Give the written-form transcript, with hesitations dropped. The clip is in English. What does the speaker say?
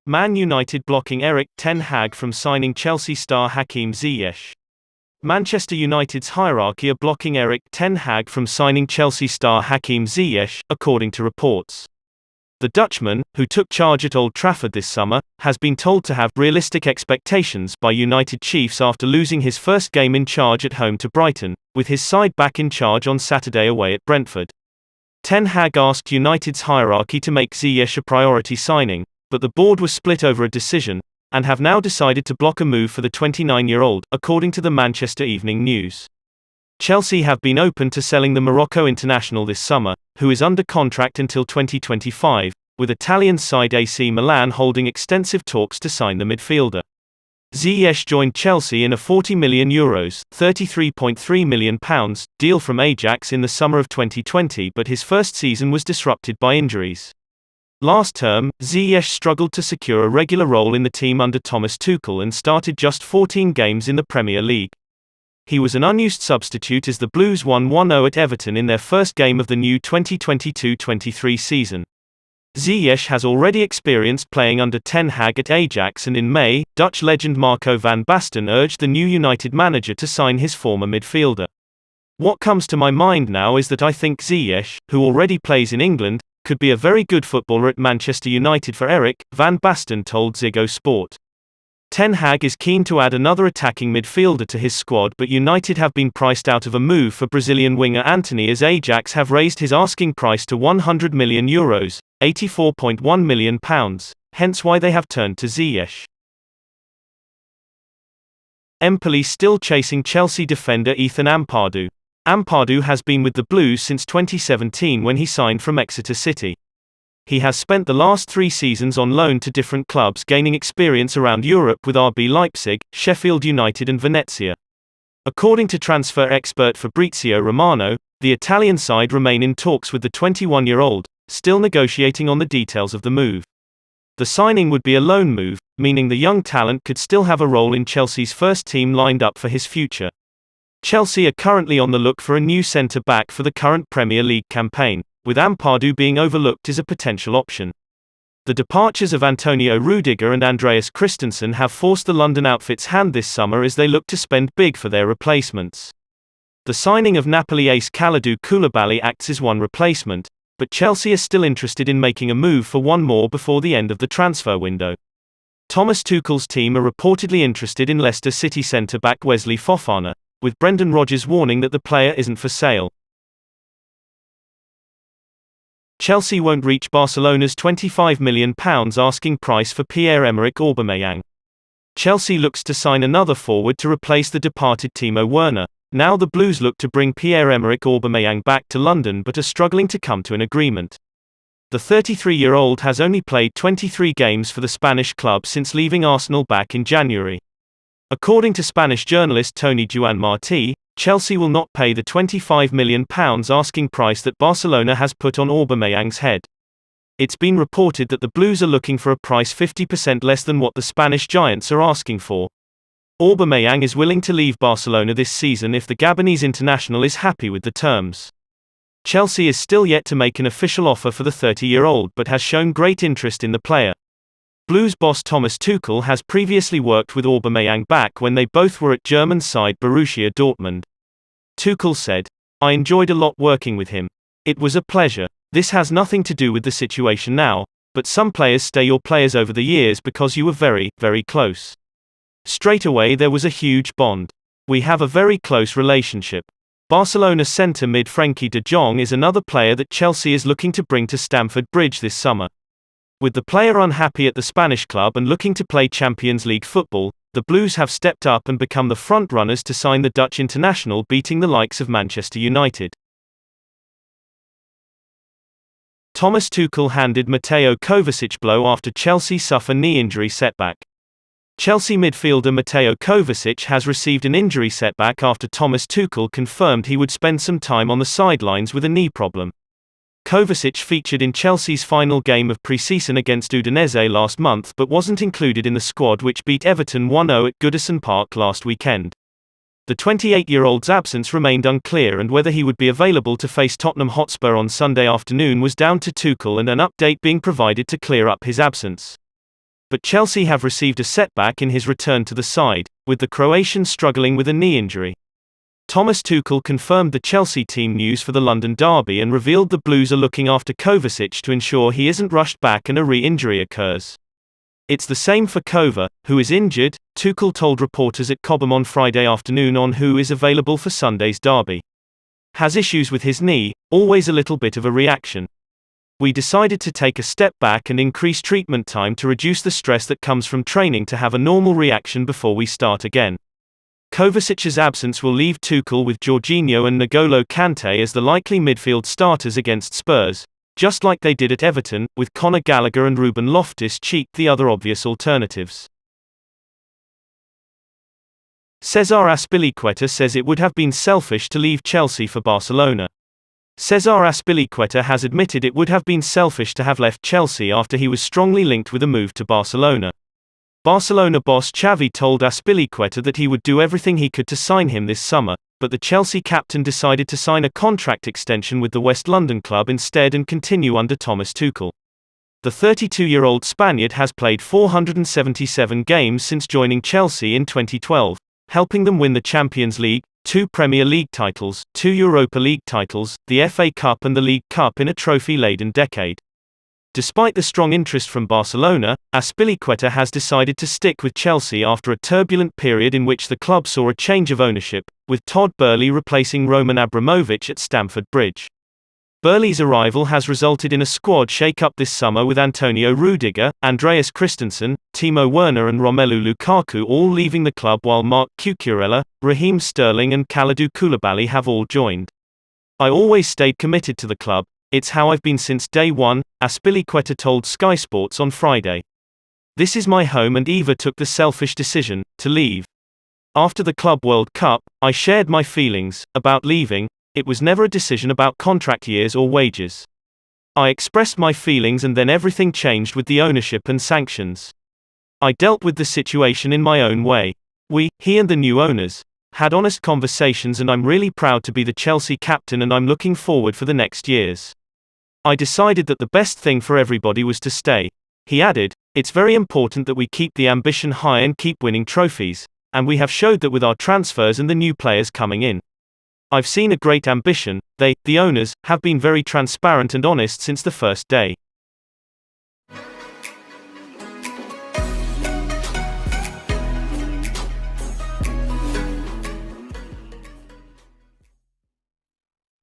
Man United blocking Erik ten Hag from signing Chelsea star Hakim Ziyech. Manchester United's hierarchy are blocking Erik ten Hag from signing Chelsea star Hakim Ziyech, according to reports. The Dutchman, who took charge at Old Trafford this summer, has been told to have realistic expectations by United chiefs after losing his first game in charge at home to Brighton, with his side back in charge on Saturday away at Brentford. Ten Hag asked United's hierarchy to make Ziyech a priority signing, but the board was split over a decision, and have now decided to block a move for the 29-year-old, according to the Manchester Evening News. Chelsea have been open to selling the Morocco international this summer, who is under contract until 2025, with Italian side AC Milan holding extensive talks to sign the midfielder. Ziyech joined Chelsea in a €40 million (£33.3 million) deal from Ajax in the summer of 2020, but his first season was disrupted by injuries. Last term, Ziyech struggled to secure a regular role in the team under Thomas Tuchel and started just 14 games in the Premier League. He was an unused substitute as the Blues won 1-0 at Everton in their first game of the new 2022-23 season. Ziyech has already experienced playing under Ten Hag at Ajax, and in May, Dutch legend Marco van Basten urged the new United manager to sign his former midfielder. "What comes to my mind now is that I think Ziyech, who already plays in England, could be a very good footballer at Manchester United for Erik," Van Basten told Ziggo Sport. Ten Hag is keen to add another attacking midfielder to his squad, but United have been priced out of a move for Brazilian winger Antony, as Ajax have raised his asking price to €100 million, £84.1 million, hence why they have turned to Ziyech. Empoli still chasing Chelsea defender Ethan Ampadu. Ampadu has been with the Blues since 2017 when he signed from Exeter City. He has spent the last 3 seasons on loan to different clubs, gaining experience around Europe with RB Leipzig, Sheffield United and Venezia. According to transfer expert Fabrizio Romano, the Italian side remain in talks with the 21-year-old, still negotiating on the details of the move. The signing would be a loan move, meaning the young talent could still have a role in Chelsea's first team lined up for his future. Chelsea are currently on the look for a new centre-back for the current Premier League campaign, with Ampadu being overlooked as a potential option. The departures of Antonio Rudiger and Andreas Christensen have forced the London outfit's hand this summer as they look to spend big for their replacements. The signing of Napoli ace Kalidou Koulibaly acts as one replacement, but Chelsea are still interested in making a move for one more before the end of the transfer window. Thomas Tuchel's team are reportedly interested in Leicester City centre-back Wesley Fofana, with Brendan Rodgers warning that the player isn't for sale. Chelsea won't reach Barcelona's £25 million asking price for Pierre-Emerick Aubameyang. Chelsea looks to sign another forward to replace the departed Timo Werner. Now the Blues look to bring Pierre-Emerick Aubameyang back to London but are struggling to come to an agreement. The 33-year-old has only played 23 games for the Spanish club since leaving Arsenal back in January. According to Spanish journalist Tony Juan Martí, Chelsea will not pay the £25 million asking price that Barcelona has put on Aubameyang's head. It's been reported that the Blues are looking for a price 50% less than what the Spanish giants are asking for. Aubameyang is willing to leave Barcelona this season if the Gabonese international is happy with the terms. Chelsea is still yet to make an official offer for the 30-year-old but has shown great interest in the player. Blues boss Thomas Tuchel has previously worked with Aubameyang back when they both were at German side Borussia Dortmund. Tuchel said, "I enjoyed a lot working with him. It was a pleasure. This has nothing to do with the situation now, but some players stay your players over the years because you were very, very close. Straight away there was a huge bond. We have a very close relationship." Barcelona centre mid Frenkie de Jong is another player that Chelsea is looking to bring to Stamford Bridge this summer. With the player unhappy at the Spanish club and looking to play Champions League football, the Blues have stepped up and become the front-runners to sign the Dutch international, beating the likes of Manchester United. Thomas Tuchel handed Mateo Kovacic blow after Chelsea suffer knee injury setback. Chelsea midfielder Mateo Kovacic has received an injury setback after Thomas Tuchel confirmed he would spend some time on the sidelines with a knee problem. Kovacic featured in Chelsea's final game of pre-season against Udinese last month but wasn't included in the squad, which beat Everton 1-0 at Goodison Park last weekend. The 28-year-old's absence remained unclear, and whether he would be available to face Tottenham Hotspur on Sunday afternoon was down to Tuchel and an update being provided to clear up his absence. But Chelsea have received a setback in his return to the side, with the Croatian struggling with a knee injury. Thomas Tuchel confirmed the Chelsea team news for the London derby and revealed the Blues are looking after Kovacic to ensure he isn't rushed back and a re-injury occurs. It's the same for Kova, who is injured, Tuchel told reporters at Cobham on Friday afternoon on who is available for Sunday's derby. Has issues with his knee, always a little bit of a reaction. We decided to take a step back and increase treatment time to reduce the stress that comes from training to have a normal reaction before we start again. Kovacic's absence will leave Tuchel with Jorginho and N'Golo Kante as the likely midfield starters against Spurs, just like they did at Everton, with Conor Gallagher and Ruben Loftus-Cheek the other obvious alternatives. Cesar Azpilicueta says it would have been selfish to leave Chelsea for Barcelona. Cesar Azpilicueta has admitted it would have been selfish to have left Chelsea after he was strongly linked with a move to Barcelona. Barcelona boss Xavi told Azpilicueta that he would do everything he could to sign him this summer, but the Chelsea captain decided to sign a contract extension with the West London club instead and continue under Thomas Tuchel. The 32-year-old Spaniard has played 477 games since joining Chelsea in 2012, helping them win the Champions League, 2 Premier League titles, 2 Europa League titles, the FA Cup and the League Cup in a trophy-laden decade. Despite the strong interest from Barcelona, Azpilicueta has decided to stick with Chelsea after a turbulent period in which the club saw a change of ownership, with Todd Boehly replacing Roman Abramovich at Stamford Bridge. Boehly's arrival has resulted in a squad shake-up this summer with Antonio Rudiger, Andreas Christensen, Timo Werner and Romelu Lukaku all leaving the club while Marc Cucurella, Raheem Sterling and Kalidou Koulibaly have all joined. I always stayed committed to the club, it's how I've been since day one, Azpilicueta told Sky Sports on Friday. This is my home and Eva took the selfish decision to leave. After the Club World Cup, I shared my feelings about leaving. It was never a decision about contract years or wages. I expressed my feelings and then everything changed with the ownership and sanctions. I dealt with the situation in my own way. He and the new owners, had honest conversations and I'm really proud to be the Chelsea captain and I'm looking forward for the next years. I decided that the best thing for everybody was to stay. He added, it's very important that we keep the ambition high and keep winning trophies, and we have showed that with our transfers and the new players coming in. I've seen a great ambition. They, the owners, have been very transparent and honest since the first day.